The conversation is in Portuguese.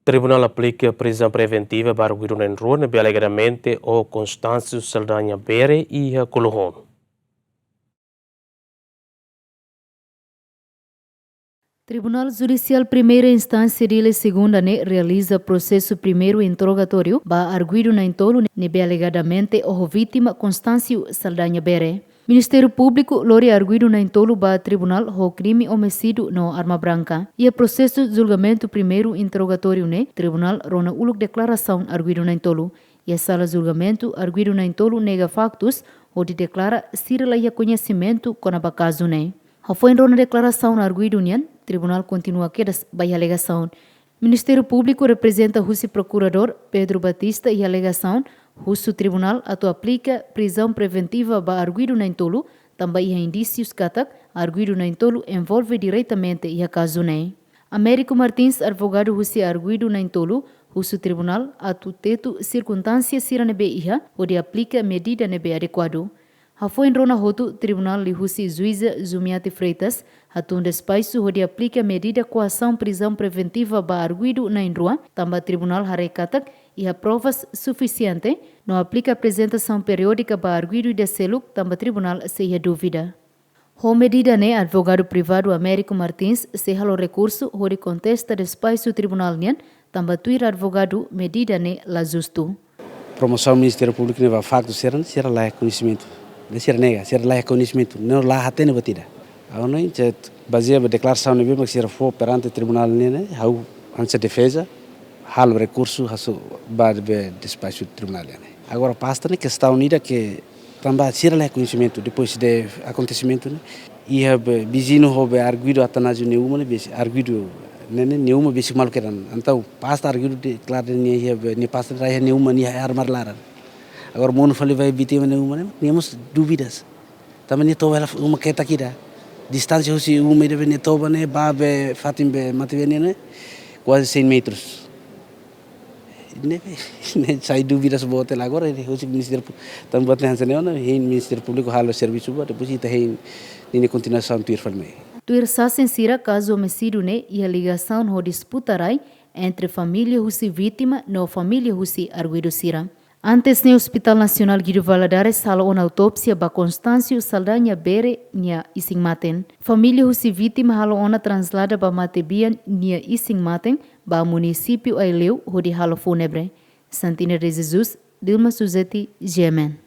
Tribunal aplica prisão preventiva para arguidu nain neebe alegadamente o Constancio Saldanha Bere e a Kuluhun. Tribunal Judicial Primeira Instância de Segunda realiza processo primeiro interrogatório para arguidu nain neebe alegadamente o vítima Constancio Saldanha Bere. Ministério Público lori arguidu nain ba tribunal ho crime homicídio no arma branca. E a processo julgamento primeiro interrogatório tribunal rona uluk declaração arguidu nain e a sala julgamento arguidu nain nega factos ou de declara sirla ia conhecimento com a caso foi rona declaração arguidu tribunal continua quedas by alegação. Ministério Público representa o procurador Pedro Batista e alegação o tribunal aplika prisão preventiva para arguidu nain também há indícios katak arguidu nain envolve diretamente e a caso Américo Martins, advogado arguidu nain o tribunal teto circunstância sira neebe ou de aplica medida neebe adequado. Foi em rona hotu tribunal li juíza Zumiati Freitas hatun despaço onde aplica medida coação prisão preventiva para arguidu nain rua, também tribunal harekatak e a provas suficiente, não aplica apresentação periódica para arguidu de seluk, também tribunal se dúvida. O medida advogado privado Américo Martins se halo recurso onde contesta despaço tribunal também tuir advogado medida la justo. Promoção Ministério Público neva facto será lá conhecimento. Ser nega, ser lá conhecimento, não lá até ne batida. Ao não é baseado declaração ne mas ser for perante tribunal how antes defesa hal recurso haso bad despacho tribunal agora basta que está unida que também ser lá conhecimento depois de acontecimento e a vizinho hobe arguido atanajo neuma arguido neuma basic mal queran então basta arguido declarar ne pasta raia neuma ni armar lara. Agora o mundo vai vítima nenhuma, temos dúvidas. Também não estou uma que está aqui da distância se uma deve não estou né, babe fatim be mativene quase 100 metros. Ne sai dúvidas bote lá agora o ministério também bote hansa né, o ministério público halo serviço bote depois está aí nem continuação tuir falme. Tuir sa sensira caso homicídio e a ligação ho disputará entre família husi vítima no família husi arguido sira. Antes no Hospital Nacional Guido Valadares sala uma autópsia para Constancio Saldanha Bere nia ising maten. Família husi vítima halo ona translada para Matebian nia ising maten para município Aileu hodi halo fúnebre. Santina de Jesus, Dilma Suzeti, Gemen.